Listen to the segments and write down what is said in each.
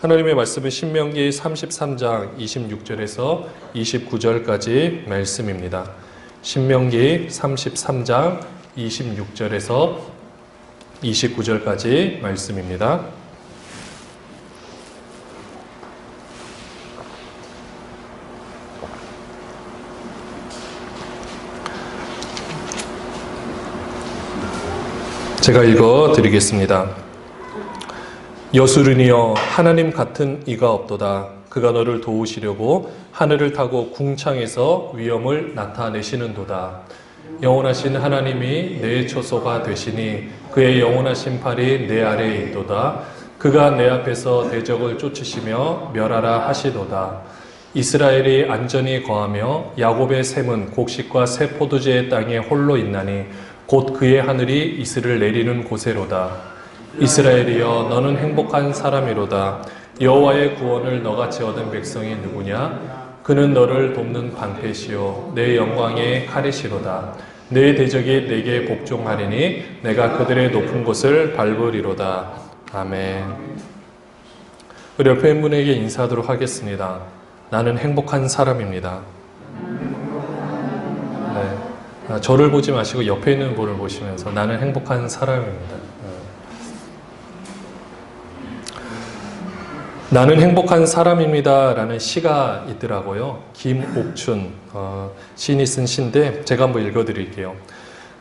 하나님의 말씀은 신명기 33장 26절에서 29절까지 말씀입니다. 신명기 33장 26절에서 29절까지 말씀입니다. 제가 읽어 드리겠습니다. 여수르니여 하나님 같은 이가 없도다. 그가 너를 도우시려고 하늘을 타고 궁창에서 위엄을 나타내시는도다. 영원하신 하나님이 내 초소가 되시니 그의 영원하신 팔이 내 아래에 있도다. 그가 내 앞에서 대적을 쫓으시며 멸하라 하시도다. 이스라엘이 안전히 거하며 야곱의 샘은 곡식과 새 포도주의 땅에 홀로 있나니 곧 그의 하늘이 이슬을 내리는 곳에로다. 이스라엘이여 너는 행복한 사람이로다. 여호와의 구원을 너같이 얻은 백성이 누구냐? 그는 너를 돕는 방패시요 내 영광의 칼이시로다. 내 대적이 내게 복종하리니 내가 그들의 높은 곳을 밟으리로다. 아멘. 우리 옆에 있는 분에게 인사하도록 하겠습니다. 나는 행복한 사람입니다. 네. 저를 보지 마시고 옆에 있는 분을 보시면서 나는 행복한 사람입니다. 나는 행복한 사람입니다 라는 시가 있더라고요. 김옥춘 시인이 쓴 시인데 제가 한번 읽어드릴게요.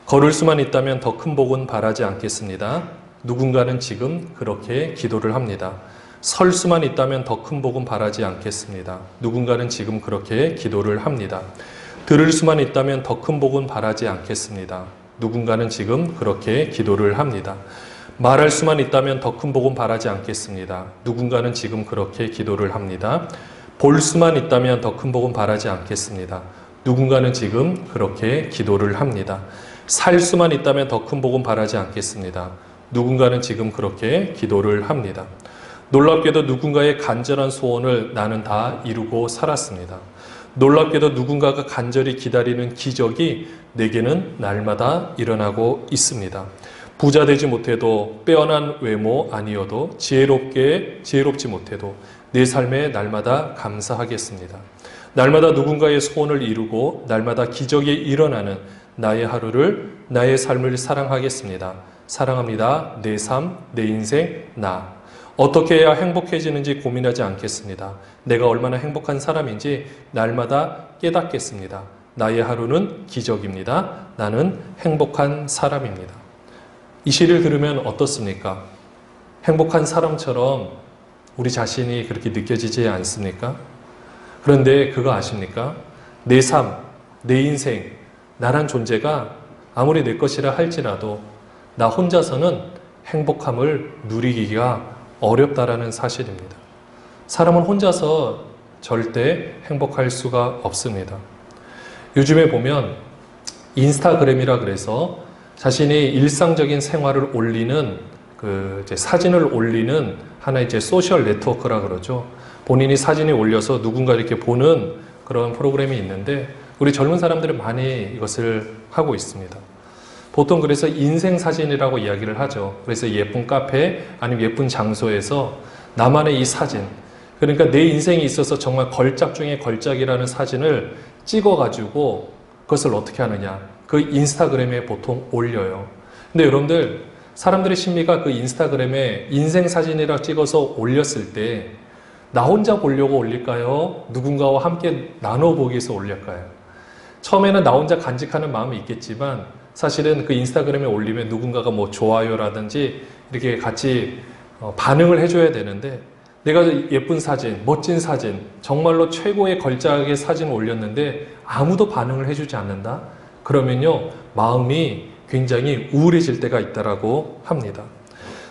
걸을 수만 있다면 더 큰 복은 바라지 않겠습니다. 누군가는 지금 그렇게 기도를 합니다. 설 수만 있다면 더 큰 복은 바라지 않겠습니다. 누군가는 지금 그렇게 기도를 합니다. 들을 수만 있다면 더 큰 복은 바라지 않겠습니다. 누군가는 지금 그렇게 기도를 합니다. 말할 수만 있다면 더 큰 복은 바라지 않겠습니다. 누군가는 지금 그렇게 기도를 합니다. 볼 수만 있다면 더 큰 복은 바라지 않겠습니다. 누군가는 지금 그렇게 기도를 합니다. 살 수만 있다면 더 큰 복은 바라지 않겠습니다. 누군가는 지금 그렇게 기도를 합니다. 놀랍게도 누군가의 간절한 소원을 나는 다 이루고 살았습니다. 놀랍게도 누군가가 간절히 기다리는 기적이 내게는 날마다 일어나고 있습니다. 부자 되지 못해도 빼어난 외모 아니어도 지혜롭지 못해도 내 삶에 날마다 감사하겠습니다. 날마다 누군가의 소원을 이루고 날마다 기적이 일어나는 나의 하루를, 나의 삶을 사랑하겠습니다. 사랑합니다. 내 삶, 내 인생, 나. 어떻게 해야 행복해지는지 고민하지 않겠습니다. 내가 얼마나 행복한 사람인지 날마다 깨닫겠습니다. 나의 하루는 기적입니다. 나는 행복한 사람입니다. 이 시를 들으면 어떻습니까? 행복한 사람처럼 우리 자신이 그렇게 느껴지지 않습니까? 그런데 그거 아십니까? 내 삶, 내 인생, 나란 존재가 아무리 내 것이라 할지라도 나 혼자서는 행복함을 누리기가 어렵다라는 사실입니다. 사람은 혼자서 절대 행복할 수가 없습니다. 요즘에 보면 인스타그램이라 그래서 자신이 일상적인 생활을 올리는 사진을 올리는 하나의 소셜 네트워크라 그러죠. 본인이 사진이 올려서 누군가 이렇게 보는 그런 프로그램이 있는데 우리 젊은 사람들은 많이 이것을 하고 있습니다. 보통 그래서 인생 사진이라고 이야기를 하죠. 그래서 예쁜 카페 아니면 예쁜 장소에서 나만의 이 사진, 그러니까 내 인생에 있어서 정말 걸작 중에 걸작이라는 사진을 찍어가지고 그것을 어떻게 하느냐? 그 인스타그램에 보통 올려요. 근데 여러분들, 사람들의 심리가 그 인스타그램에 인생 사진이라 찍어서 올렸을 때 나 혼자 보려고 올릴까요? 누군가와 함께 나눠보기 위해서 올릴까요? 처음에는 나 혼자 간직하는 마음이 있겠지만 사실은 그 인스타그램에 올리면 누군가가 뭐 좋아요라든지 이렇게 같이 반응을 해줘야 되는데 내가 예쁜 사진, 멋진 사진, 정말로 최고의 걸작의 사진을 올렸는데 아무도 반응을 해주지 않는다? 그러면요, 마음이 굉장히 우울해질 때가 있다고 합니다.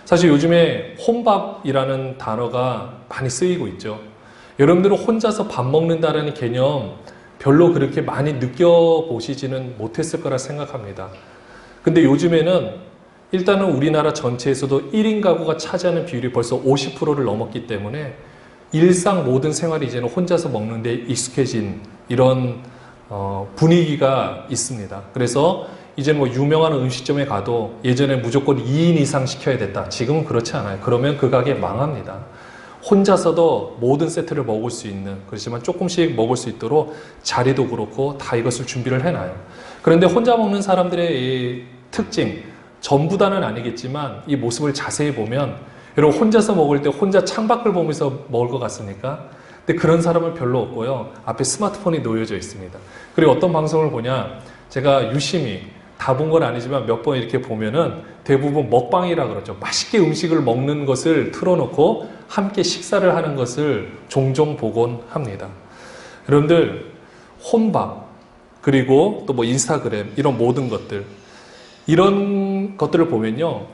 사실 요즘에 혼밥이라는 단어가 많이 쓰이고 있죠. 여러분들은 혼자서 밥 먹는다는 개념 별로 그렇게 많이 느껴보시지는 못했을 거라 생각합니다. 근데 요즘에는 일단은 우리나라 전체에서도 1인 가구가 차지하는 비율이 벌써 50%를 넘었기 때문에 일상 모든 생활이 이제는 혼자서 먹는 데 익숙해진 이런 분위기가 있습니다. 그래서 이제 뭐 유명한 음식점에 가도 예전에 무조건 2인 이상 시켜야 됐다. 지금은 그렇지 않아요. 그러면 그 가게 망합니다. 혼자서도 모든 세트를 먹을 수 있는, 그렇지만 조금씩 먹을 수 있도록 자리도 그렇고 다 이것을 준비를 해놔요. 그런데 혼자 먹는 사람들의 이 특징, 전부 다는 아니겠지만 이 모습을 자세히 보면, 여러분 혼자서 먹을 때 혼자 창밖을 보면서 먹을 것 같습니까? 근데 그런 사람은 별로 없고요. 앞에 스마트폰이 놓여져 있습니다. 그리고 어떤 방송을 보냐, 제가 유심히 다 본 건 아니지만 몇 번 이렇게 보면은 대부분 먹방이라 그러죠. 맛있게 음식을 먹는 것을 틀어놓고 함께 식사를 하는 것을 종종 보곤 합니다. 여러분들, 혼밥, 그리고 또 뭐 인스타그램, 이런 모든 것들, 이런 것들을 보면요,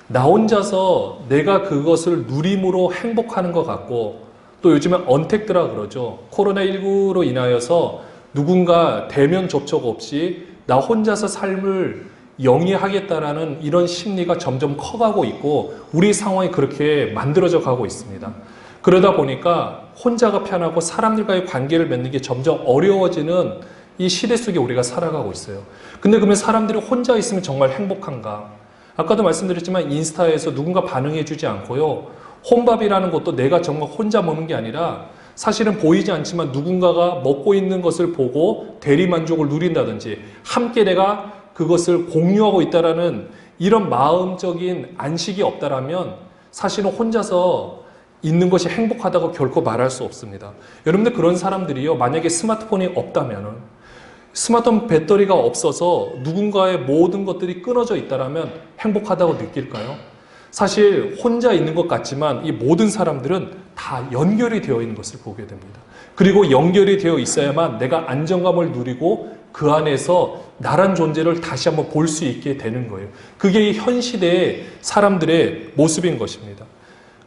나 혼자서 내가 그것을 누림으로 행복하는 것 같고, 또 요즘에 언택트라 그러죠. 코로나19로 인하여서 누군가 대면 접촉 없이 나 혼자서 삶을 영위하겠다라는 이런 심리가 점점 커가고 있고, 우리 상황이 그렇게 만들어져 가고 있습니다. 그러다 보니까 혼자가 편하고 사람들과의 관계를 맺는 게 점점 어려워지는 이 시대 속에 우리가 살아가고 있어요. 근데 그러면 사람들이 혼자 있으면 정말 행복한가? 아까도 말씀드렸지만 인스타에서 누군가 반응해주지 않고요, 혼밥이라는 것도 내가 정말 혼자 먹는 게 아니라 사실은 보이지 않지만 누군가가 먹고 있는 것을 보고 대리만족을 누린다든지 함께 내가 그것을 공유하고 있다라는 이런 마음적인 안식이 없다라면 사실은 혼자서 있는 것이 행복하다고 결코 말할 수 없습니다. 여러분들, 그런 사람들이요, 만약에 스마트폰이 없다면은, 스마트폰 배터리가 없어서 누군가의 모든 것들이 끊어져 있다라면 행복하다고 느낄까요? 사실 혼자 있는 것 같지만 이 모든 사람들은 다 연결이 되어 있는 것을 보게 됩니다. 그리고 연결이 되어 있어야만 내가 안정감을 누리고 그 안에서 나란 존재를 다시 한번 볼 수 있게 되는 거예요. 그게 현 시대의 사람들의 모습인 것입니다.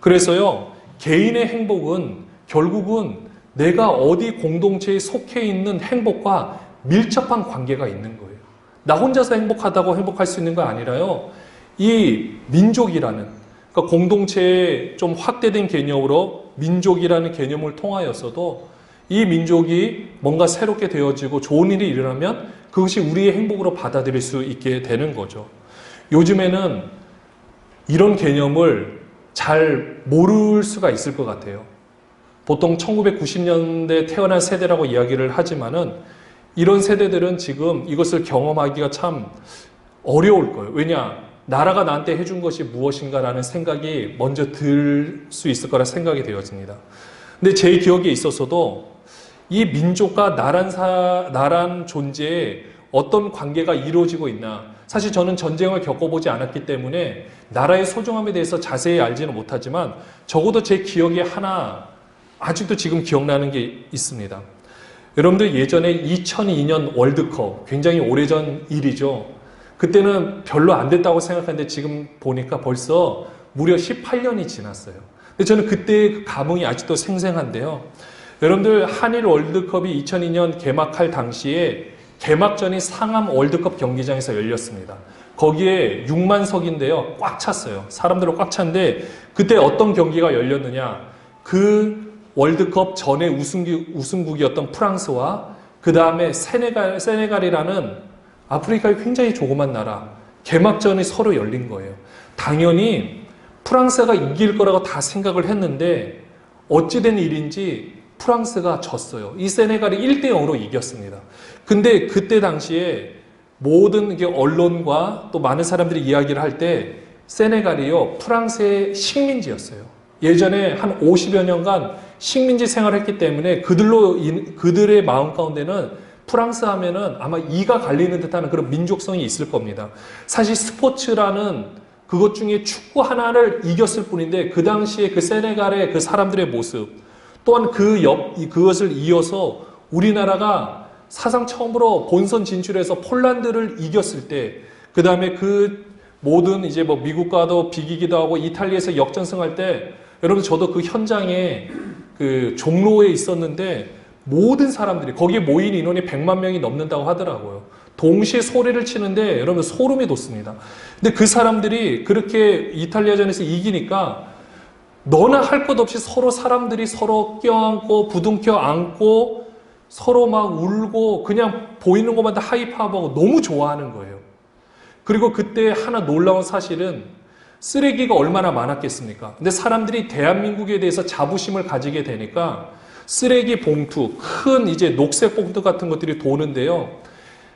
그래서요, 개인의 행복은 결국은 내가 어디 공동체에 속해 있는 행복과 밀접한 관계가 있는 거예요. 나 혼자서 행복하다고 행복할 수 있는 거 아니라요, 이 민족이라는, 그러니까 공동체의 좀 확대된 개념으로 민족이라는 개념을 통하여서도 이 민족이 뭔가 새롭게 되어지고 좋은 일이 일어나면 그것이 우리의 행복으로 받아들일 수 있게 되는 거죠. 요즘에는 이런 개념을 잘 모를 수가 있을 것 같아요. 보통 1990년대 태어난 세대라고 이야기를 하지만은 이런 세대들은 지금 이것을 경험하기가 참 어려울 거예요. 왜냐? 나라가 나한테 해준 것이 무엇인가라는 생각이 먼저 들 수 있을 거라 생각이 되어집니다. 근데 제 기억에 있어서도 이 민족과 나란 존재에 어떤 관계가 이루어지고 있나, 사실 저는 전쟁을 겪어보지 않았기 때문에 나라의 소중함에 대해서 자세히 알지는 못하지만 적어도 제 기억에 하나 아직도 지금 기억나는 게 있습니다. 여러분들, 예전에 2002년 월드컵, 굉장히 오래전 일이죠. 그때는 별로 안 됐다고 생각하는데 지금 보니까 벌써 무려 18년이 지났어요. 근데 저는 그때의 그 감흥이 아직도 생생한데요. 여러분들, 한일 월드컵이 2002년 개막할 당시에 개막전이 상암 월드컵 경기장에서 열렸습니다. 거기에 6만 석인데요, 꽉 찼어요. 사람들로 꽉 찼는데 그때 어떤 경기가 열렸느냐, 그 월드컵 전에 우승국이었던 프랑스와 그 다음에 세네갈이라는 아프리카의 굉장히 조그만 나라, 개막전이 서로 열린 거예요. 당연히 프랑스가 이길 거라고 다 생각을 했는데 어찌된 일인지 프랑스가 졌어요. 이 세네갈이 1대0으로 이겼습니다. 근데 그때 당시에 모든 게 언론과 또 많은 사람들이 이야기를 할 때 세네갈이요, 프랑스의 식민지였어요. 예전에 한 50여 년간 식민지 생활을 했기 때문에 그들의 마음 가운데는 프랑스 하면은 아마 이가 갈리는 듯한 그런 민족성이 있을 겁니다. 사실 스포츠라는 그것 중에 축구 하나를 이겼을 뿐인데 그 당시에 그 세네갈의 그 사람들의 모습, 또한 그것을 이어서 우리나라가 사상 처음으로 본선 진출해서 폴란드를 이겼을 때, 그 다음에 그 모든 이제 뭐 미국과도 비기기도 하고 이탈리아에서 역전승할 때, 여러분 저도 그 현장에 그 종로에 있었는데 모든 사람들이, 거기에 모인 인원이 100만 명이 넘는다고 하더라고요. 동시에 소리를 치는데 여러분 소름이 돋습니다. 근데 그 사람들이 그렇게 이탈리아전에서 이기니까 너나 할 것 없이 사람들이 서로 껴안고 부둥켜 안고 서로 막 울고 그냥 보이는 것만 다 하이파이브하고 너무 좋아하는 거예요. 그리고 그때 하나 놀라운 사실은 쓰레기가 얼마나 많았겠습니까? 근데 사람들이 대한민국에 대해서 자부심을 가지게 되니까 쓰레기 봉투, 큰 이제 녹색 봉투 같은 것들이 도는데요.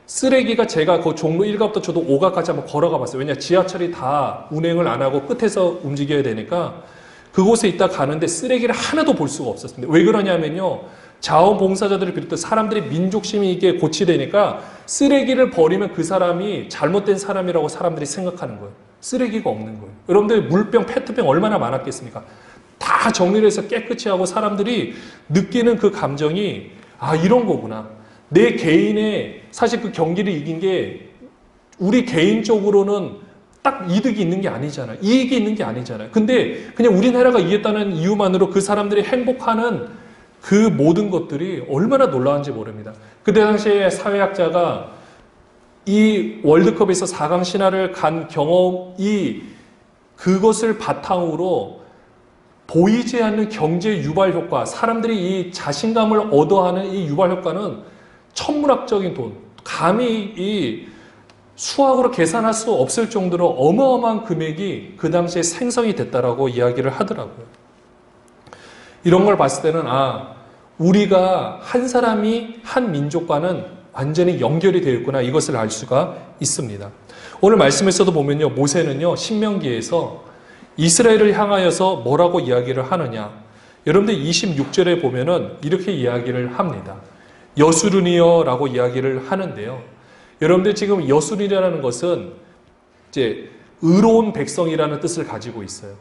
쓰레기가 제가 그 종로 1가부터 저도 5가까지 한번 걸어가 봤어요. 왜냐, 지하철이 다 운행을 안 하고 끝에서 움직여야 되니까 그곳에 있다 가는데 쓰레기를 하나도 볼 수가 없었습니다. 왜 그러냐면요. 자원봉사자들을 비롯해 사람들이 민족심이 이게 고취되니까 쓰레기를 버리면 그 사람이 잘못된 사람이라고 사람들이 생각하는 거예요. 쓰레기가 없는 거예요. 여러분들 물병, 페트병 얼마나 많았겠습니까? 다 정리를 해서 깨끗이 하고 사람들이 느끼는 그 감정이 아, 이런 거구나. 내 개인의 사실 그 경기를 이긴 게 우리 개인적으로는 딱 이득이 있는 게 아니잖아요. 이익이 있는 게 아니잖아요. 근데 그냥 우리나라가 이겼다는 이유만으로 그 사람들이 행복하는 그 모든 것들이 얼마나 놀라운지 모릅니다. 그때 당시에 사회학자가 이 월드컵에서 4강 신화를 간 경험이 그것을 바탕으로 보이지 않는 경제 유발 효과, 사람들이 이 자신감을 얻어하는 이 유발 효과는 천문학적인 돈, 감히 이 수학으로 계산할 수 없을 정도로 어마어마한 금액이 그 당시에 생성이 됐다라고 이야기를 하더라고요. 이런 걸 봤을 때는 우리가 한 사람이 한 민족과는 완전히 연결이 되어 있구나, 이것을 알 수가 있습니다. 오늘 말씀에서도 보면요, 모세는요 신명기에서 이스라엘을 향하여서 뭐라고 이야기를 하느냐, 여러분들 26절에 보면은 이렇게 이야기를 합니다. 여수르니여라고 이야기를 하는데요. 여러분들 지금 여수르니라는 것은 이제 의로운 백성이라는 뜻을 가지고 있어요.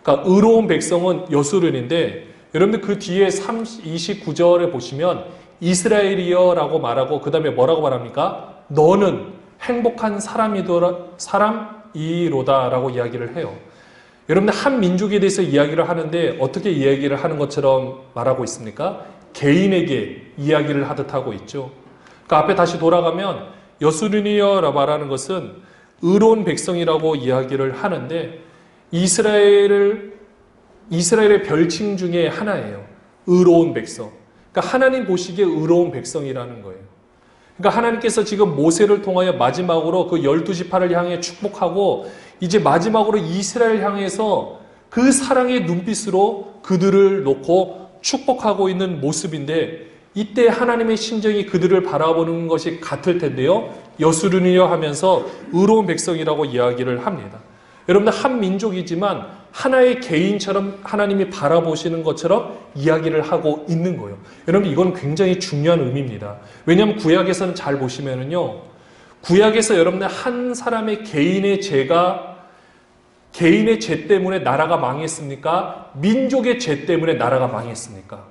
그러니까 의로운 백성은 여수르니인데, 여러분들 그 뒤에 29절에 보시면 이스라엘이여라고 말하고 그 다음에 뭐라고 말합니까? 너는 행복한 사람이로다라고 이야기를 해요. 여러분들 한 민족에 대해서 이야기를 하는데 어떻게 이야기를 하는 것처럼 말하고 있습니까? 개인에게 이야기를 하듯 하고 있죠. 그러니까 앞에 다시 돌아가면 여수르니여라 말하는 것은 의로운 백성이라고 이야기를 하는데 이스라엘의 별칭 중에 하나예요. 의로운 백성. 그러니까 하나님 보시기에 의로운 백성이라는 거예요. 그러니까 하나님께서 지금 모세를 통하여 마지막으로 그 12지파를 향해 축복하고 이제 마지막으로 이스라엘 향해서 그 사랑의 눈빛으로 그들을 놓고 축복하고 있는 모습인데, 이때 하나님의 심정이 그들을 바라보는 것이 같을 텐데요. 여수르니여 하면서 의로운 백성이라고 이야기를 합니다. 여러분들 한 민족이지만 하나의 개인처럼 하나님이 바라보시는 것처럼 이야기를 하고 있는 거예요. 여러분 이건 굉장히 중요한 의미입니다. 왜냐하면 구약에서는 잘 보시면은요, 구약에서 여러분들 한 사람의 개인의 죄 때문에 나라가 망했습니까? 민족의 죄 때문에 나라가 망했습니까?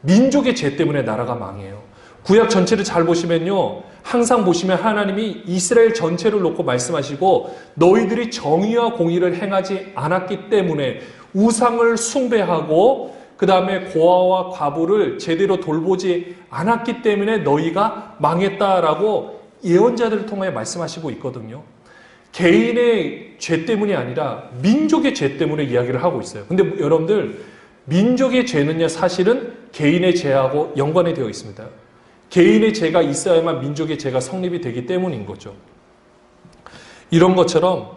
민족의 죄 때문에 나라가 망해요. 구약 전체를 잘 보시면요, 항상 보시면 하나님이 이스라엘 전체를 놓고 말씀하시고 너희들이 정의와 공의를 행하지 않았기 때문에, 우상을 숭배하고 그 다음에 고아와 과부를 제대로 돌보지 않았기 때문에 너희가 망했다라고 예언자들을 통해 말씀하시고 있거든요. 개인의 죄 때문이 아니라 민족의 죄 때문에 이야기를 하고 있어요. 근데 여러분들 민족의 죄는요 사실은 개인의 죄하고 연관이 되어 있습니다. 개인의 죄가 있어야만 민족의 죄가 성립이 되기 때문인 거죠. 이런 것처럼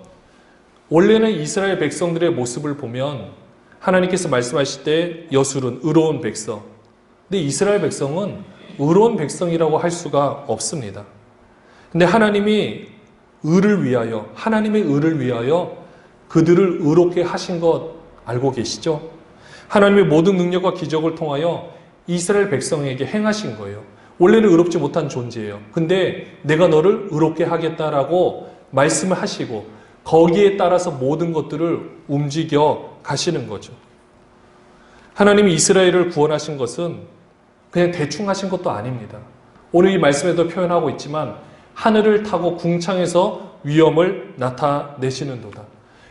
원래는 이스라엘 백성들의 모습을 보면 하나님께서 말씀하실 때 여술은 의로운 백성, 근데 이스라엘 백성은 의로운 백성이라고 할 수가 없습니다. 근데 하나님이 의를 위하여, 하나님의 의를 위하여 그들을 의롭게 하신 것 알고 계시죠? 하나님의 모든 능력과 기적을 통하여 이스라엘 백성에게 행하신 거예요. 원래는 의롭지 못한 존재예요. 근데 내가 너를 의롭게 하겠다라고 말씀을 하시고 거기에 따라서 모든 것들을 움직여 가시는 거죠. 하나님이 이스라엘을 구원하신 것은 그냥 대충 하신 것도 아닙니다. 오늘 이 말씀에도 표현하고 있지만 하늘을 타고 궁창에서 위엄을 나타내시는도다.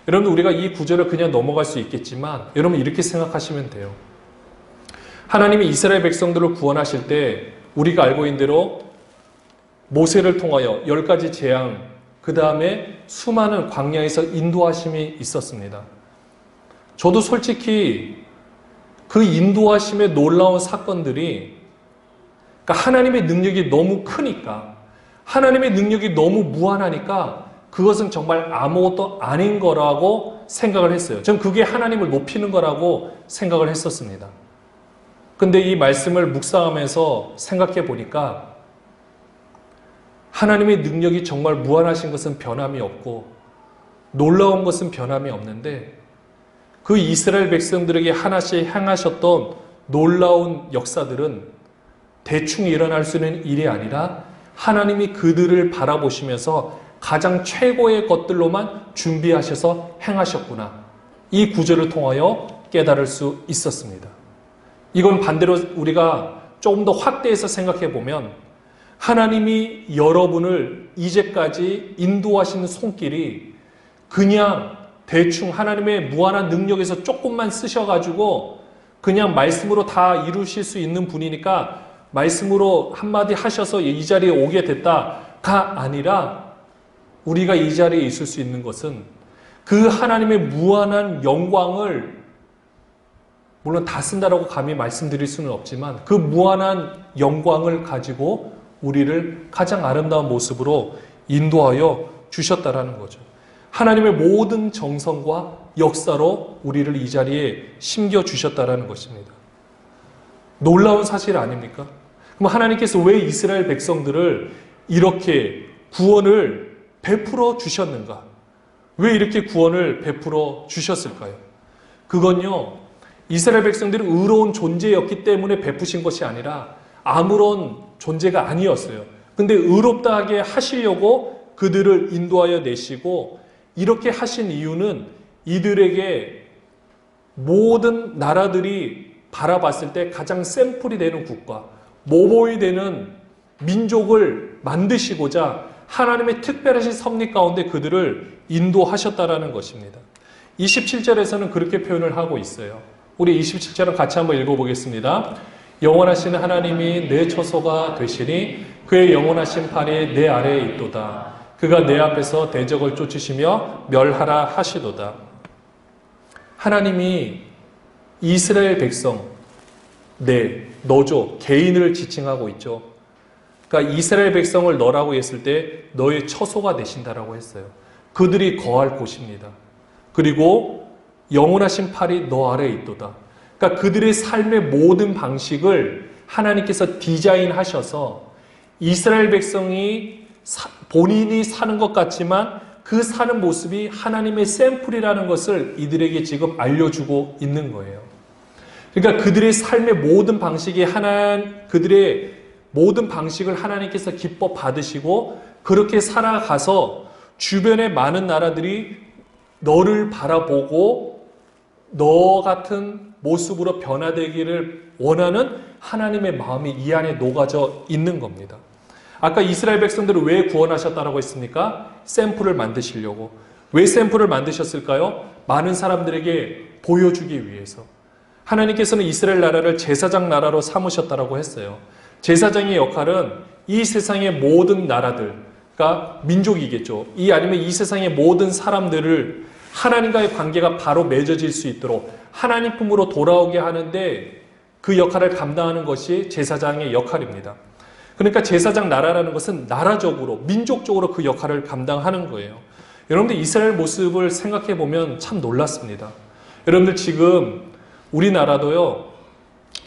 여러분 우리가 이 구절을 그냥 넘어갈 수 있겠지만 여러분 이렇게 생각하시면 돼요. 하나님이 이스라엘 백성들을 구원하실 때 우리가 알고 있는 대로 모세를 통하여 10가지 재앙, 그 다음에 수많은 광야에서 인도하심이 있었습니다. 저도 솔직히 그 인도하심의 놀라운 사건들이, 그러니까 하나님의 능력이 너무 크니까, 하나님의 능력이 너무 무한하니까 그것은 정말 아무것도 아닌 거라고 생각을 했어요. 전 그게 하나님을 높이는 거라고 생각을 했었습니다. 근데 이 말씀을 묵상하면서 생각해 보니까 하나님의 능력이 정말 무한하신 것은 변함이 없고 놀라운 것은 변함이 없는데 그 이스라엘 백성들에게 하나씩 행하셨던 놀라운 역사들은 대충 일어날 수 있는 일이 아니라 하나님이 그들을 바라보시면서 가장 최고의 것들로만 준비하셔서 행하셨구나. 이 구절을 통하여 깨달을 수 있었습니다. 이건 반대로 우리가 조금 더 확대해서 생각해 보면 하나님이 여러분을 이제까지 인도하시는 손길이 그냥 대충 하나님의 무한한 능력에서 조금만 쓰셔가지고 그냥 말씀으로 다 이루실 수 있는 분이니까 말씀으로 한마디 하셔서 이 자리에 오게 됐다가 아니라 우리가 이 자리에 있을 수 있는 것은 그 하나님의 무한한 영광을 물론 다 쓴다라고 감히 말씀드릴 수는 없지만 그 무한한 영광을 가지고 우리를 가장 아름다운 모습으로 인도하여 주셨다라는 거죠. 하나님의 모든 정성과 역사로 우리를 이 자리에 심겨주셨다라는 것입니다. 놀라운 사실 아닙니까? 그럼 하나님께서 왜 이스라엘 백성들을 이렇게 구원을 베풀어 주셨는가? 왜 이렇게 구원을 베풀어 주셨을까요? 그건요, 이스라엘 백성들이 의로운 존재였기 때문에 베푸신 것이 아니라 아무런 존재가 아니었어요. 근데 의롭다하게 하시려고 그들을 인도하여 내시고 이렇게 하신 이유는 이들에게 모든 나라들이 바라봤을 때 가장 샘플이 되는 국가, 모범이 되는 민족을 만드시고자 하나님의 특별하신 섭리 가운데 그들을 인도하셨다라는 것입니다. 27절에서는 그렇게 표현을 하고 있어요. 우리 27절을 같이 한번 읽어보겠습니다. 영원하신 하나님이 내 처소가 되시니 그의 영원하신 팔이 내 아래에 있도다. 그가 내 앞에서 대적을 쫓으시며 멸하라 하시도다. 하나님이 이스라엘 백성, 너죠. 개인을 지칭하고 있죠. 그러니까 이스라엘 백성을 너라고 했을 때 너의 처소가 되신다라고 했어요. 그들이 거할 곳입니다. 그리고 영원하신 팔이 너 아래에 있도다. 그러니까 그들의 삶의 모든 방식을 하나님께서 디자인하셔서 이스라엘 백성이 본인이 사는 것 같지만 그 사는 모습이 하나님의 샘플이라는 것을 이들에게 지금 알려주고 있는 거예요. 그러니까 그들의 삶의 모든 방식이 그들의 모든 방식을 하나님께서 기뻐 받으시고 그렇게 살아가서 주변의 많은 나라들이 너를 바라보고 너 같은 모습으로 변화되기를 원하는 하나님의 마음이 이 안에 녹아져 있는 겁니다. 아까 이스라엘 백성들을 왜 구원하셨다고 했습니까? 샘플을 만드시려고. 왜 샘플을 만드셨을까요? 많은 사람들에게 보여주기 위해서. 하나님께서는 이스라엘 나라를 제사장 나라로 삼으셨다고 했어요. 제사장의 역할은 이 세상의 모든 나라들, 그러니까 민족이겠죠. 아니면 이 세상의 모든 사람들을 하나님과의 관계가 바로 맺어질 수 있도록 하나님 품으로 돌아오게 하는데 그 역할을 감당하는 것이 제사장의 역할입니다. 그러니까 제사장 나라라는 것은 나라적으로, 민족적으로 그 역할을 감당하는 거예요. 여러분들 이스라엘 모습을 생각해 보면 참 놀랐습니다. 여러분들 지금 우리나라도요,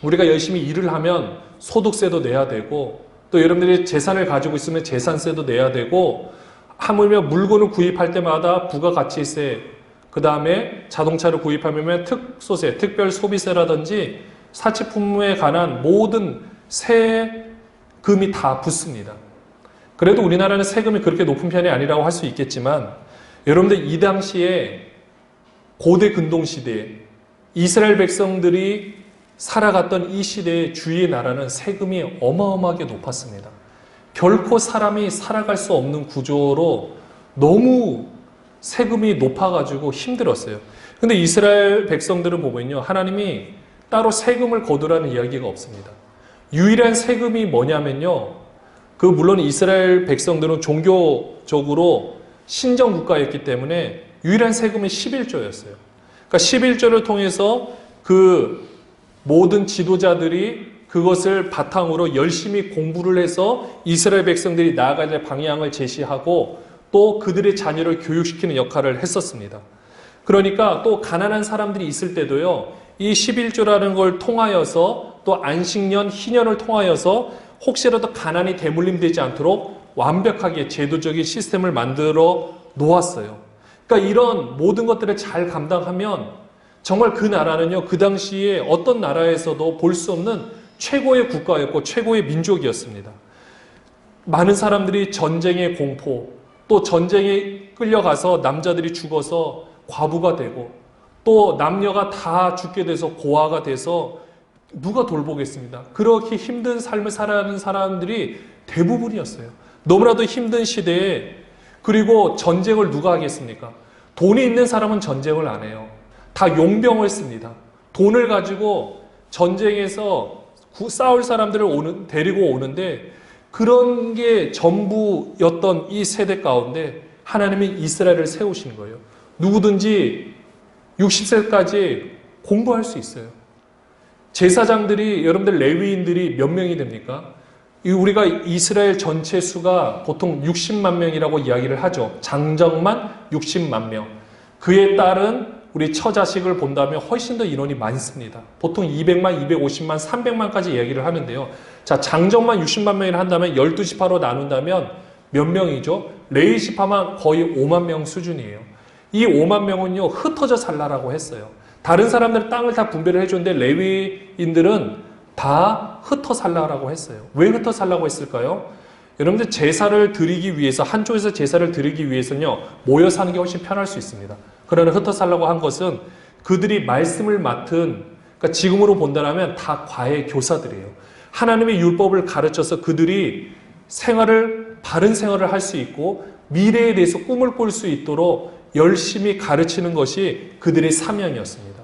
우리가 열심히 일을 하면 소득세도 내야 되고 또 여러분들이 재산을 가지고 있으면 재산세도 내야 되고 하물며 물건을 구입할 때마다 부가가치세, 그 다음에 자동차를 구입하면 특소세, 특별소비세라든지 사치품에 관한 모든 세금이 다 붙습니다. 그래도 우리나라는 세금이 그렇게 높은 편이 아니라고 할 수 있겠지만 여러분들 이 당시에 고대 근동시대에 이스라엘 백성들이 살아갔던 이 시대의 주위의 나라는 세금이 어마어마하게 높았습니다. 결코 사람이 살아갈 수 없는 구조로 너무 세금이 높아가지고 힘들었어요. 근데 이스라엘 백성들은 보면요, 하나님이 따로 세금을 거두라는 이야기가 없습니다. 유일한 세금이 뭐냐면요, 물론 이스라엘 백성들은 종교적으로 신정 국가였기 때문에 유일한 세금이 11조였어요. 그러니까 11조를 통해서 그 모든 지도자들이 그것을 바탕으로 열심히 공부를 해서 이스라엘 백성들이 나아가야 될 방향을 제시하고 또 그들의 자녀를 교육시키는 역할을 했었습니다. 그러니까 또 가난한 사람들이 있을 때도요, 이 11조라는 걸 통하여서 또 안식년, 희년을 통하여서 혹시라도 가난이 대물림되지 않도록 완벽하게 제도적인 시스템을 만들어 놓았어요. 그러니까 이런 모든 것들을 잘 감당하면 정말 그 나라는요, 그 당시에 어떤 나라에서도 볼 수 없는 최고의 국가였고 최고의 민족이었습니다. 많은 사람들이 전쟁의 공포, 또 전쟁에 끌려가서 남자들이 죽어서 과부가 되고 또 남녀가 다 죽게 돼서 고아가 돼서 누가 돌보겠습니다. 그렇게 힘든 삶을 살아가는 사람들이 대부분이었어요. 너무나도 힘든 시대에, 그리고 전쟁을 누가 하겠습니까? 돈이 있는 사람은 전쟁을 안 해요. 다 용병을 씁니다. 돈을 가지고 전쟁에서 싸울 사람들을 데리고 오는데, 그런 게 전부였던 이 세대 가운데 하나님이 이스라엘을 세우신 거예요. 누구든지 60세까지 공부할 수 있어요. 제사장들이, 여러분들 레위인들이 몇 명이 됩니까? 우리가 이스라엘 전체 수가 보통 60만 명이라고 이야기를 하죠. 장정만 60만 명. 그에 따른 우리 처자식을 본다면 훨씬 더 인원이 많습니다. 보통 200만, 250만, 300만까지 이야기를 하는데요. 자, 장정만 60만 명이라 한다면 12지파로 나눈다면 몇 명이죠? 레위지파만 거의 5만 명 수준이에요. 이 5만 명은요, 흩어져 살라라고 했어요. 다른 사람들은 땅을 다 분배를 해줬는데 레위인들은 다 흩어 살라라고 했어요. 왜 흩어 살라고 했을까요? 여러분들 제사를 드리기 위해서, 한쪽에서 제사를 드리기 위해서는요, 모여 사는 게 훨씬 편할 수 있습니다. 그러나 흩어 살라고 한 것은 그들이 말씀을 맡은, 그러니까 지금으로 본다면 다 과외 교사들이에요. 하나님의 율법을 가르쳐서 그들이 바른 생활을 할 수 있고 미래에 대해서 꿈을 꿀 수 있도록 열심히 가르치는 것이 그들의 사명이었습니다.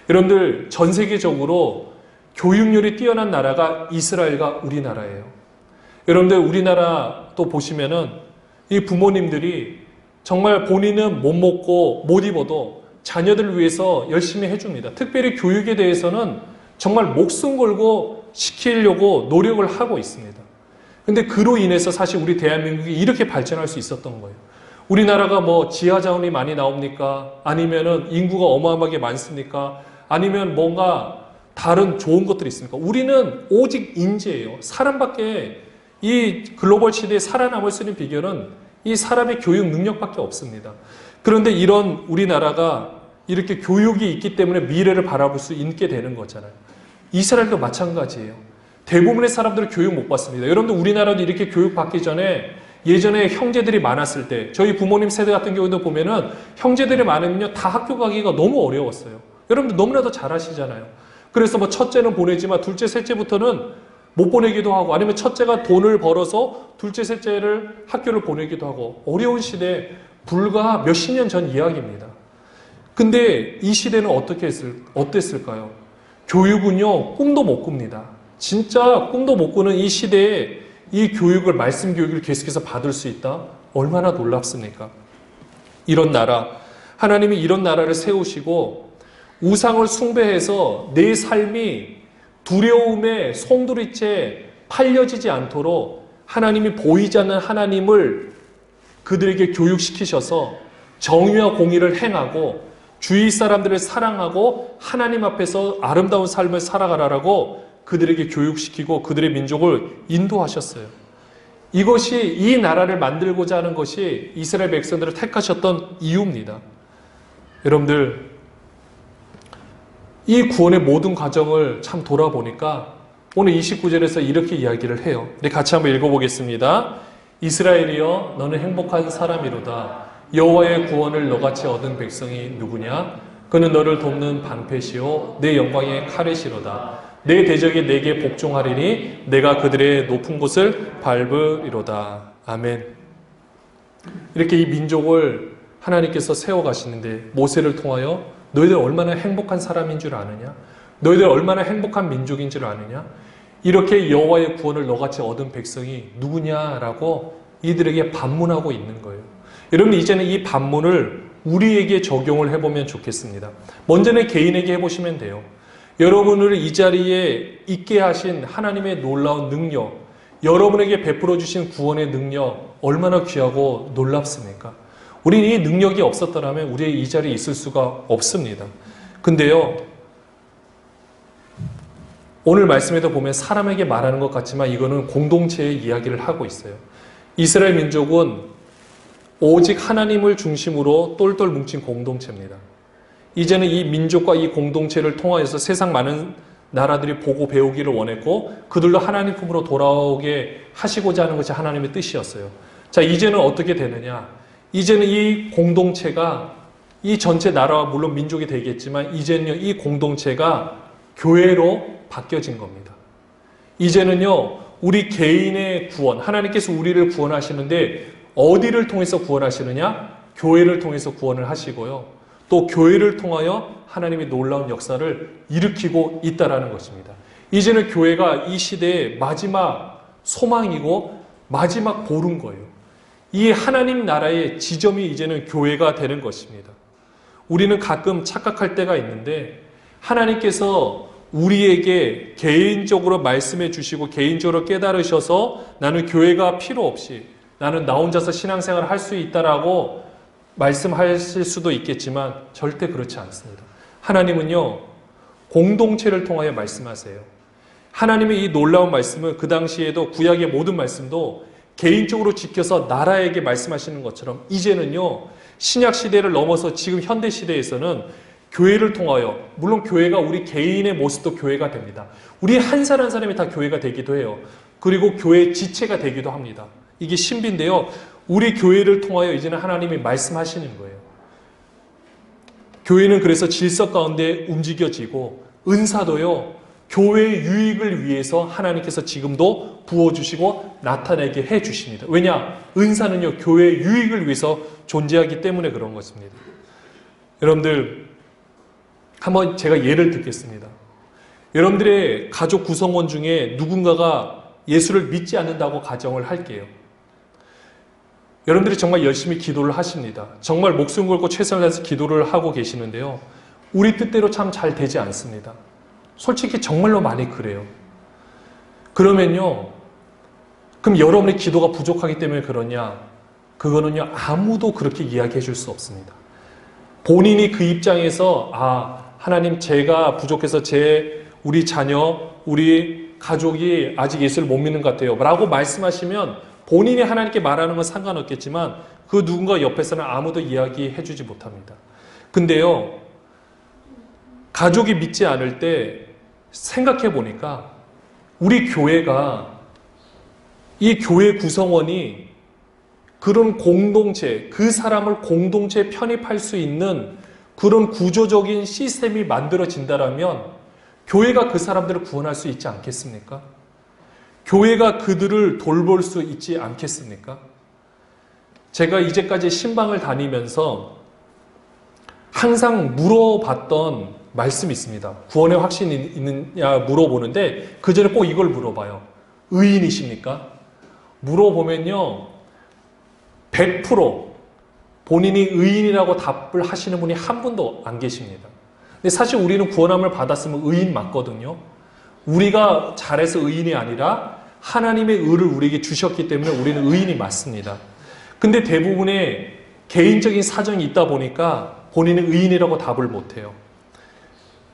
여러분들, 전 세계적으로 교육률이 뛰어난 나라가 이스라엘과 우리나라예요. 여러분들, 우리나라 또 보시면은 이 부모님들이 정말 본인은 못 먹고 못 입어도 자녀들을 위해서 열심히 해줍니다. 특별히 교육에 대해서는 정말 목숨 걸고 시키려고 노력을 하고 있습니다. 근데 그로 인해서 사실 우리 대한민국이 이렇게 발전할 수 있었던 거예요. 우리나라가 뭐 지하 자원이 많이 나옵니까? 아니면은 인구가 어마어마하게 많습니까? 아니면 뭔가 다른 좋은 것들이 있습니까? 우리는 오직 인재예요. 사람밖에, 이 글로벌 시대에 살아남을 수 있는 비결은 이 사람의 교육 능력밖에 없습니다. 그런데 이런 우리나라가 이렇게 교육이 있기 때문에 미래를 바라볼 수 있게 되는 거잖아요. 이스라엘도 마찬가지예요. 대부분의 사람들은 교육 못 받습니다. 여러분들, 우리나라도 이렇게 교육 받기 전에 예전에 형제들이 많았을 때, 저희 부모님 세대 같은 경우도 보면은 형제들이 많으면요, 다 학교 가기가 너무 어려웠어요. 여러분들 너무나도 잘 아시잖아요. 그래서 뭐 첫째는 보내지만 둘째, 셋째부터는 못 보내기도 하고, 아니면 첫째가 돈을 벌어서 둘째, 셋째를 학교를 보내기도 하고, 어려운 시대, 불과 몇십 년 전 이야기입니다. 근데 이 시대는 어땠을까요? 교육은요, 꿈도 못 꿉니다. 진짜 꿈도 못 꾸는 이 시대에 이 교육을, 말씀 교육을 계속해서 받을 수 있다? 얼마나 놀랍습니까? 이런 나라, 하나님이 이런 나라를 세우시고 우상을 숭배해서 내 삶이 두려움에 송두리째 팔려지지 않도록 하나님이 보이지 않는 하나님을 그들에게 교육시키셔서 정의와 공의를 행하고 주위 사람들을 사랑하고 하나님 앞에서 아름다운 삶을 살아가라라고 그들에게 교육시키고 그들의 민족을 인도하셨어요. 이것이, 이 나라를 만들고자 하는 것이 이스라엘 백성들을 택하셨던 이유입니다. 여러분들, 이 구원의 모든 과정을 참 돌아보니까 오늘 29절에서 이렇게 이야기를 해요. 우리 같이 한번 읽어보겠습니다. 이스라엘이여, 너는 행복한 사람이로다. 여호와의 구원을 너같이 얻은 백성이 누구냐? 그는 너를 돕는 방패시오 내 영광의 칼이시로다. 내 대적이 내게 복종하리니 내가 그들의 높은 곳을 밟으리로다. 아멘. 이렇게 이 민족을 하나님께서 세워가시는데, 모세를 통하여 너희들 얼마나 행복한 사람인 줄 아느냐? 너희들 얼마나 행복한 민족인 줄 아느냐? 이렇게 여호와의 구원을 너같이 얻은 백성이 누구냐라고 이들에게 반문하고 있는 거예요. 여러분, 이제는 이 반문을 우리에게 적용을 해보면 좋겠습니다. 먼저는 개인에게 해보시면 돼요. 여러분을 이 자리에 있게 하신 하나님의 놀라운 능력, 여러분에게 베풀어 주신 구원의 능력, 얼마나 귀하고 놀랍습니까? 우리는 이 능력이 없었더라면 우리의 이 자리에 있을 수가 없습니다. 근데요, 오늘 말씀에도 보면 사람에게 말하는 것 같지만 이거는 공동체의 이야기를 하고 있어요. 이스라엘 민족은 오직 하나님을 중심으로 똘똘 뭉친 공동체입니다. 이제는 이 민족과 이 공동체를 통하여서 세상 많은 나라들이 보고 배우기를 원했고 그들도 하나님 품으로 돌아오게 하시고자 하는 것이 하나님의 뜻이었어요. 자, 이제는 어떻게 되느냐? 이제는 이 공동체가 이 전체 나라와 물론 민족이 되겠지만 이제는요, 이 공동체가 교회로 바뀌어진 겁니다. 이제는요, 우리 개인의 구원, 하나님께서 우리를 구원하시는데 어디를 통해서 구원하시느냐? 교회를 통해서 구원을 하시고요. 또 교회를 통하여 하나님의 놀라운 역사를 일으키고 있다라는 것입니다. 이제는 교회가 이 시대의 마지막 소망이고 마지막 보루인 거예요. 이 하나님 나라의 지점이 이제는 교회가 되는 것입니다. 우리는 가끔 착각할 때가 있는데 하나님께서 우리에게 개인적으로 말씀해 주시고 개인적으로 깨달으셔서 나는 교회가 필요 없이 나는 나 혼자서 신앙생활을 할 수 있다라고 말씀하실 수도 있겠지만 절대 그렇지 않습니다. 하나님은요, 공동체를 통하여 말씀하세요. 하나님의 이 놀라운 말씀은 그 당시에도 구약의 모든 말씀도 개인적으로 지켜서 나라에게 말씀하시는 것처럼 이제는요, 신약 시대를 넘어서 지금 현대 시대에서는 교회를 통하여, 물론 교회가 우리 개인의 모습도 교회가 됩니다. 우리 한 사람 한 사람이 다 교회가 되기도 해요. 그리고 교회의 지체가 되기도 합니다. 이게 신비인데요. 우리 교회를 통하여 이제는 하나님이 말씀하시는 거예요. 교회는 그래서 질서 가운데 움직여지고 은사도요, 교회의 유익을 위해서 하나님께서 지금도 부어주시고 나타내게 해주십니다. 왜냐? 은사는요, 교회의 유익을 위해서 존재하기 때문에 그런 것입니다. 여러분들, 한번 제가 예를 듣겠습니다. 여러분들의 가족 구성원 중에 누군가가 예수를 믿지 않는다고 가정을 할게요. 여러분들이 정말 열심히 기도를 하십니다. 정말 목숨 걸고 최선을 다해서 기도를 하고 계시는데요. 우리 뜻대로 참 잘 되지 않습니다. 솔직히 정말로 많이 그래요. 그러면요, 그럼 여러분의 기도가 부족하기 때문에 그러냐? 그거는요, 아무도 그렇게 이야기해 줄 수 없습니다. 본인이 그 입장에서 하나님, 제가 부족해서 우리 자녀, 우리 가족이 아직 예수를 못 믿는 것 같아요 라고 말씀하시면 본인이 하나님께 말하는 건 상관없겠지만 그 누군가 옆에서는 아무도 이야기해 주지 못합니다. 근데요, 가족이 믿지 않을 때 생각해 보니까 우리 교회가, 이 교회 구성원이 그런 공동체, 그 사람을 공동체에 편입할 수 있는 그런 구조적인 시스템이 만들어진다면 교회가 그 사람들을 구원할 수 있지 않겠습니까? 교회가 그들을 돌볼 수 있지 않겠습니까? 제가 이제까지 신방을 다니면서 항상 물어봤던 말씀이 있습니다. 구원의 확신이 있느냐 물어보는데 그 전에 꼭 이걸 물어봐요. 의인이십니까? 물어보면요, 100% 본인이 의인이라고 답을 하시는 분이 한 분도 안 계십니다. 근데 사실 우리는 구원함을 받았으면 의인 맞거든요. 우리가 잘해서 의인이 아니라 하나님의 의를 우리에게 주셨기 때문에 우리는 의인이 맞습니다. 근데 대부분의 개인적인 사정이 있다 보니까 본인은 의인이라고 답을 못해요.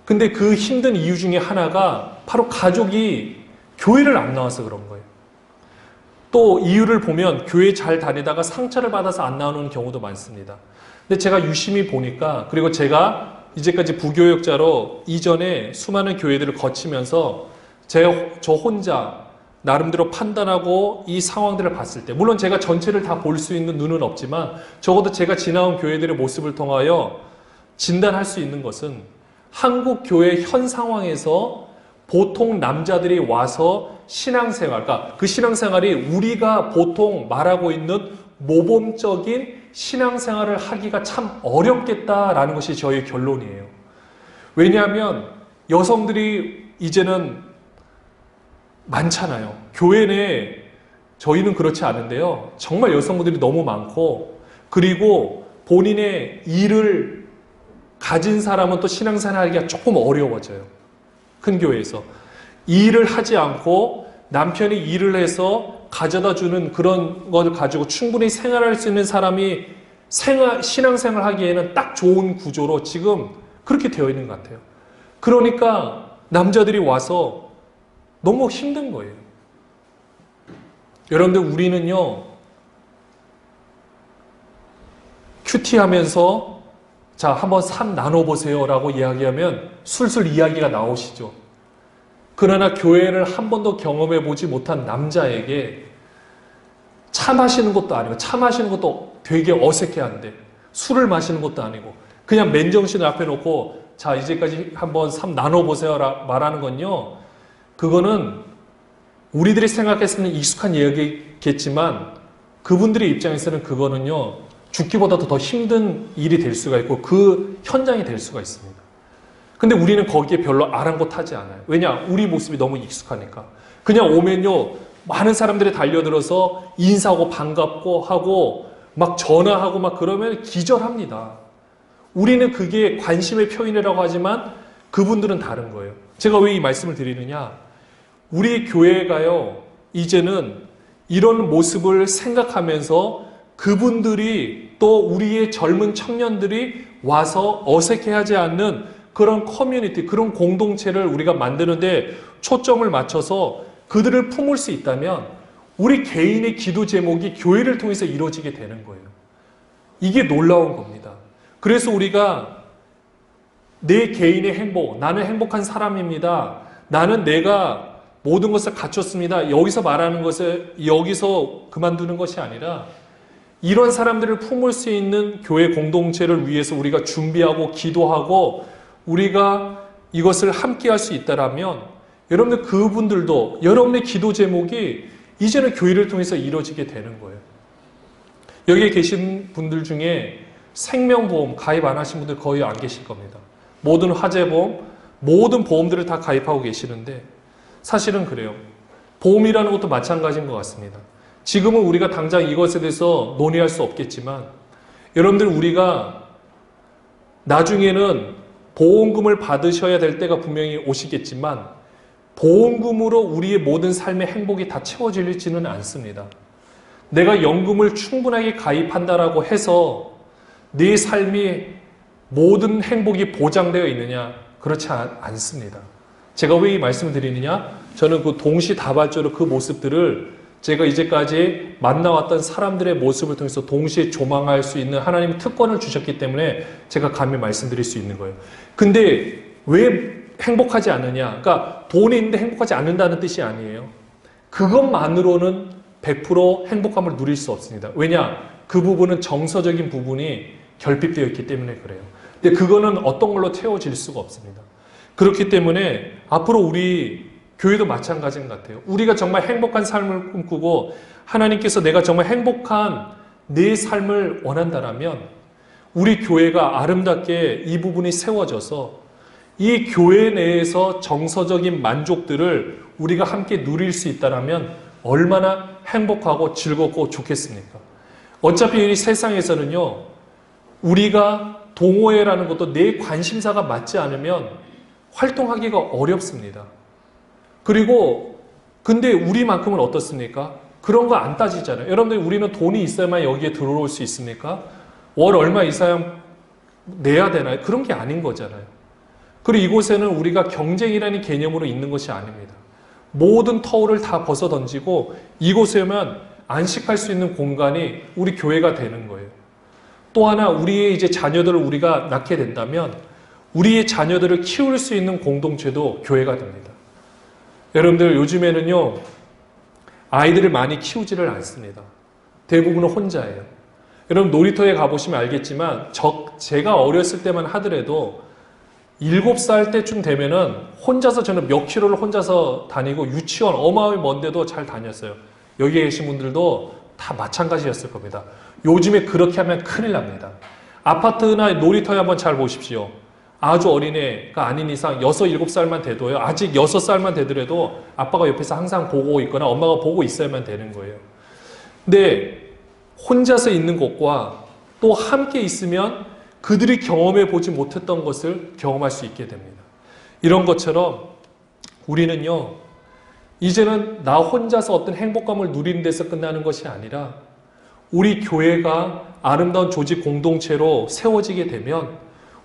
근데 그 힘든 이유 중에 하나가 바로 가족이 교회를 안 나와서 그런 거예요. 또 이유를 보면 교회 잘 다니다가 상처를 받아서 안 나오는 경우도 많습니다. 근데 제가 유심히 보니까, 그리고 제가 이제까지 부교역자로 이전에 수많은 교회들을 거치면서 저 혼자 나름대로 판단하고 이 상황들을 봤을 때, 물론 제가 전체를 다 볼 수 있는 눈은 없지만 적어도 제가 지나온 교회들의 모습을 통하여 진단할 수 있는 것은 한국 교회 현 상황에서 보통 남자들이 와서 신앙생활, 그러니까 그 신앙생활이 우리가 보통 말하고 있는 모범적인 신앙생활을 하기가 참 어렵겠다라는 것이 저의 결론이에요. 왜냐하면 여성들이 이제는 많잖아요. 교회 내에 저희는 그렇지 않은데요. 정말 여성분들이 너무 많고, 그리고 본인의 일을 가진 사람은 또 신앙생활 하기가 조금 어려워져요. 큰 교회에서. 일을 하지 않고 남편이 일을 해서 가져다 주는 그런 것을 가지고 충분히 생활할 수 있는 사람이 신앙생활 하기에는 딱 좋은 구조로 지금 그렇게 되어 있는 것 같아요. 그러니까 남자들이 와서 너무 힘든 거예요. 여러분들, 우리는요, 큐티 하면서 자, 한번 삶 나눠보세요 라고 이야기하면 술술 이야기가 나오시죠. 그러나 교회를 한 번도 경험해 보지 못한 남자에게 차 마시는 것도 아니고, 차 마시는 것도 되게 어색해한데, 술을 마시는 것도 아니고, 그냥 맨정신을 앞에 놓고 자, 이제까지 한번 삶 나눠보세요 말하는 건요, 그거는 우리들이 생각했을 때는 익숙한 이야기겠지만 그분들의 입장에서는 그거는요, 죽기보다도 더 힘든 일이 될 수가 있고 그 현장이 될 수가 있습니다. 근데 우리는 거기에 별로 아랑곳하지 않아요. 왜냐? 우리 모습이 너무 익숙하니까. 그냥 오면요, 많은 사람들이 달려들어서 인사하고 반갑고 하고 막 전화하고 막 그러면 기절합니다. 우리는 그게 관심의 표현이라고 하지만 그분들은 다른 거예요. 제가 왜 이 말씀을 드리느냐? 우리 교회가요, 이제는 이런 모습을 생각하면서 그분들이 또 우리의 젊은 청년들이 와서 어색해하지 않는 그런 커뮤니티, 그런 공동체를 우리가 만드는데 초점을 맞춰서 그들을 품을 수 있다면 우리 개인의 기도 제목이 교회를 통해서 이루어지게 되는 거예요. 이게 놀라운 겁니다. 그래서 우리가 내 개인의 행복, 나는 행복한 사람입니다. 나는 내가 모든 것을 갖췄습니다. 여기서 말하는 것을 여기서 그만두는 것이 아니라 이런 사람들을 품을 수 있는 교회 공동체를 위해서 우리가 준비하고 기도하고 우리가 이것을 함께 할 수 있다라면 여러분들 그분들도 여러분의 기도 제목이 이제는 교회를 통해서 이루어지게 되는 거예요. 여기에 계신 분들 중에 생명보험 가입 안 하신 분들 거의 안 계실 겁니다. 모든 화재보험, 모든 보험들을 다 가입하고 계시는데 사실은 그래요. 보험이라는 것도 마찬가지인 것 같습니다. 지금은 우리가 당장 이것에 대해서 논의할 수 없겠지만 여러분들 우리가 나중에는 보험금을 받으셔야 될 때가 분명히 오시겠지만 보험금으로 우리의 모든 삶의 행복이 다 채워지지는 않습니다. 내가 연금을 충분하게 가입한다라고 해서 네 삶이 모든 행복이 보장되어 있느냐? 그렇지 않습니다. 제가 왜 이 말씀을 드리느냐? 저는 그 동시다발적으로 그 모습들을 제가 이제까지 만나왔던 사람들의 모습을 통해서 동시에 조망할 수 있는 하나님의 특권을 주셨기 때문에 제가 감히 말씀드릴 수 있는 거예요. 근데 왜 행복하지 않느냐? 그러니까 돈이 있는데 행복하지 않는다는 뜻이 아니에요. 그것만으로는 100% 행복감을 누릴 수 없습니다. 왜냐? 그 부분은 정서적인 부분이 결핍되어 있기 때문에 그래요. 근데 그거는 어떤 걸로 채워질 수가 없습니다. 그렇기 때문에 앞으로 우리 교회도 마찬가지인 것 같아요. 우리가 정말 행복한 삶을 꿈꾸고 하나님께서 내가 정말 행복한 내 삶을 원한다라면 우리 교회가 아름답게 이 부분이 세워져서 이 교회 내에서 정서적인 만족들을 우리가 함께 누릴 수 있다라면 얼마나 행복하고 즐겁고 좋겠습니까? 어차피 이 세상에서는요, 우리가 동호회라는 것도 내 관심사가 맞지 않으면 활동하기가 어렵습니다. 그리고 근데 우리만큼은 어떻습니까? 그런 거 안 따지잖아요. 여러분들 우리는 돈이 있어야만 여기에 들어올 수 있습니까? 월 얼마 이상 내야 되나요? 그런 게 아닌 거잖아요. 그리고 이곳에는 우리가 경쟁이라는 개념으로 있는 것이 아닙니다. 모든 터울을 다 벗어 던지고 이곳에만 안식할 수 있는 공간이 우리 교회가 되는 거예요. 또 하나 우리의 이제 자녀들을 우리가 낳게 된다면 우리의 자녀들을 키울 수 있는 공동체도 교회가 됩니다. 여러분들 요즘에는요, 아이들을 많이 키우지를 않습니다. 대부분은 혼자예요. 여러분 놀이터에 가보시면 알겠지만 제가 어렸을 때만 하더라도 7살 때쯤 되면은 혼자서 저는 몇 킬로를 혼자서 다니고 유치원 어마어마히 먼데도 잘 다녔어요. 여기에 계신 분들도 다 마찬가지였을 겁니다. 요즘에 그렇게 하면 큰일 납니다. 아파트나 놀이터에 한번 잘 보십시오. 아주 어린애가 아닌 이상 6, 7살만 돼도요. 아직 6살만 되더라도 아빠가 옆에서 항상 보고 있거나 엄마가 보고 있어야만 되는 거예요. 근데 혼자서 있는 것과 또 함께 있으면 그들이 경험해 보지 못했던 것을 경험할 수 있게 됩니다. 이런 것처럼 우리는요, 이제는 나 혼자서 어떤 행복감을 누리는 데서 끝나는 것이 아니라 우리 교회가 아름다운 조직 공동체로 세워지게 되면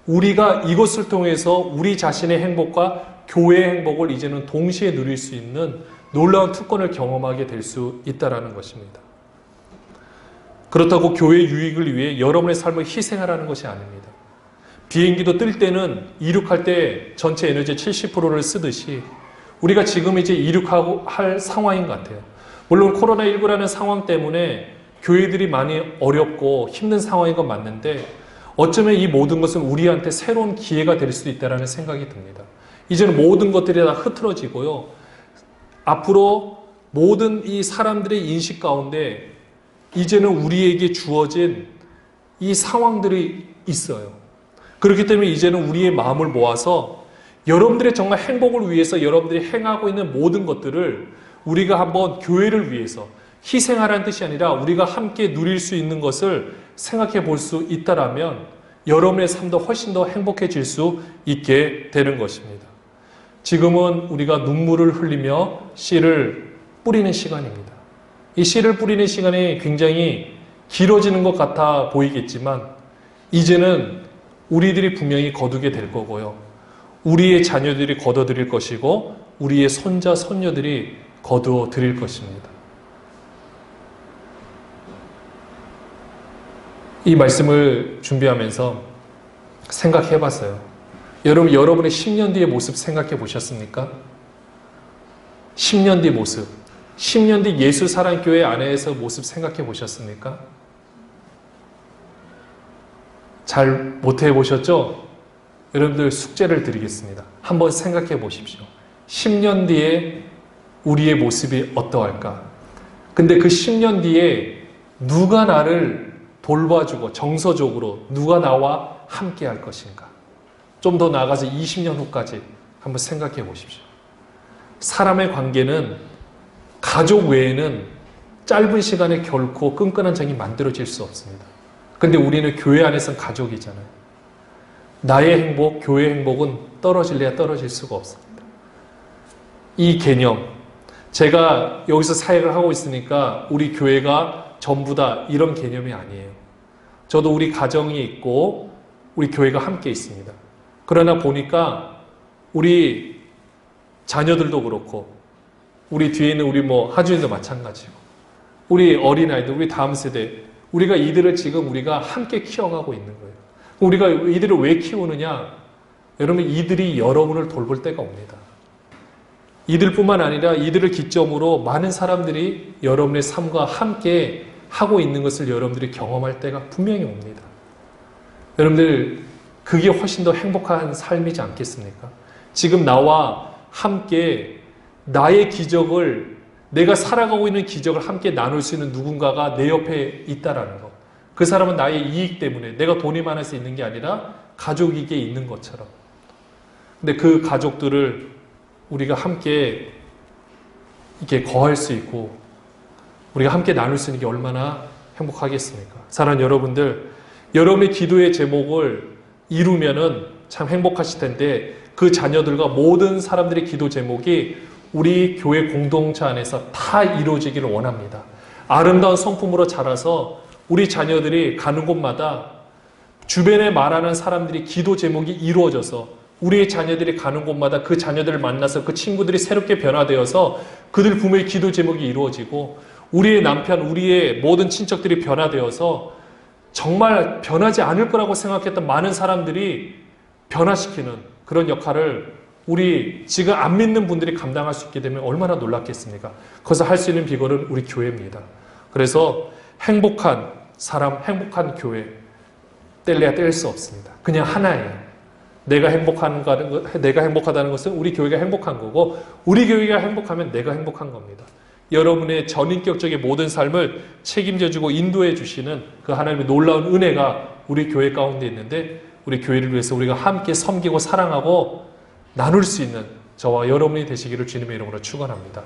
우리가 이것을 통해서 우리 자신의 행복과 교회의 행복을 이제는 동시에 누릴 수 있는 놀라운 특권을 경험하게 될 수 있다는 것입니다. 그렇다고 교회의 유익을 위해 여러분의 삶을 희생하라는 것이 아닙니다. 비행기도 뜰 때는 이륙할 때 전체 에너지의 70%를 쓰듯이 우리가 지금 이제 이륙하고 할 상황인 것 같아요. 물론 코로나19라는 상황 때문에 교회들이 많이 어렵고 힘든 상황인 건 맞는데 어쩌면 이 모든 것은 우리한테 새로운 기회가 될 수 있다는 생각이 듭니다. 이제는 모든 것들이 다 흐트러지고요. 앞으로 모든 이 사람들의 인식 가운데 이제는 우리에게 주어진 이 상황들이 있어요. 그렇기 때문에 이제는 우리의 마음을 모아서 여러분들의 정말 행복을 위해서 여러분들이 행하고 있는 모든 것들을 우리가 한번 교회를 위해서 희생하라는 뜻이 아니라 우리가 함께 누릴 수 있는 것을 생각해 볼 수 있다라면 여러분의 삶도 훨씬 더 행복해질 수 있게 되는 것입니다. 지금은 우리가 눈물을 흘리며 씨를 뿌리는 시간입니다. 이 씨를 뿌리는 시간이 굉장히 길어지는 것 같아 보이겠지만 이제는 우리들이 분명히 거두게 될 거고요. 우리의 자녀들이 거둬들일 것이고 우리의 손자, 손녀들이 거두어 드릴 것입니다. 이 말씀을 준비하면서 생각해 봤어요. 여러분, 여러분의 10년 뒤의 모습 생각해 보셨습니까? 10년 뒤 모습. 10년 뒤 예수사랑교회 안에서 모습 생각해 보셨습니까? 잘 못해 보셨죠? 여러분들 숙제를 드리겠습니다. 한번 생각해 보십시오. 10년 뒤에 우리의 모습이 어떠할까? 근데 그 10년 뒤에 누가 나를 돌봐주고 정서적으로 누가 나와 함께 할 것인가? 좀 더 나아가서 20년 후까지 한번 생각해 보십시오. 사람의 관계는 가족 외에는 짧은 시간에 결코 끈끈한 정이 만들어질 수 없습니다. 근데 우리는 교회 안에서는 가족이잖아요. 나의 행복, 교회의 행복은 떨어질래야 떨어질 수가 없습니다. 이 개념, 제가 여기서 사역을 하고 있으니까 우리 교회가 전부 다 이런 개념이 아니에요. 저도 우리 가정이 있고 우리 교회가 함께 있습니다. 그러나 보니까 우리 자녀들도 그렇고 우리 뒤에 있는 우리 하준이도 마찬가지고 우리 어린아이들, 우리 다음 세대 우리가 이들을 지금 우리가 함께 키워가고 있는 거예요. 우리가 이들을 왜 키우느냐? 여러분, 이들이 여러분을 돌볼 때가 옵니다. 이들뿐만 아니라 이들을 기점으로 많은 사람들이 여러분의 삶과 함께 하고 있는 것을 여러분들이 경험할 때가 분명히 옵니다. 여러분들, 그게 훨씬 더 행복한 삶이지 않겠습니까? 지금 나와 함께 나의 기적을, 내가 살아가고 있는 기적을 함께 나눌 수 있는 누군가가 내 옆에 있다라는 것. 그 사람은 나의 이익 때문에 내가 돈이 많아서 있는 게 아니라 가족이게 있는 것처럼. 근데 그 가족들을 우리가 함께 이렇게 거할 수 있고 우리가 함께 나눌 수 있는 게 얼마나 행복하겠습니까? 사랑하는 여러분들, 여러분의 기도의 제목을 이루면은 참 행복하실 텐데 그 자녀들과 모든 사람들의 기도 제목이 우리 교회 공동체 안에서 다 이루어지기를 원합니다. 아름다운 성품으로 자라서 우리 자녀들이 가는 곳마다 주변에 말하는 사람들이 기도 제목이 이루어져서 우리의 자녀들이 가는 곳마다 그 자녀들을 만나서 그 친구들이 새롭게 변화되어서 그들 부모의 기도 제목이 이루어지고 우리의 남편, 우리의 모든 친척들이 변화되어서 정말 변하지 않을 거라고 생각했던 많은 사람들이 변화시키는 그런 역할을 우리 지금 안 믿는 분들이 감당할 수 있게 되면 얼마나 놀랍겠습니까? 그것을 할 수 있는 비결은 우리 교회입니다. 그래서 행복한 사람, 행복한 교회 뗄래야 뗄 수 없습니다. 그냥 하나예요. 내가 행복하다는 것은 우리 교회가 행복한 거고 우리 교회가 행복하면 내가 행복한 겁니다. 여러분의 전인격적인 모든 삶을 책임져주고 인도해 주시는 그 하나님의 놀라운 은혜가 우리 교회 가운데 있는데 우리 교회를 위해서 우리가 함께 섬기고 사랑하고 나눌 수 있는 저와 여러분이 되시기를 주님의 이름으로 축원합니다.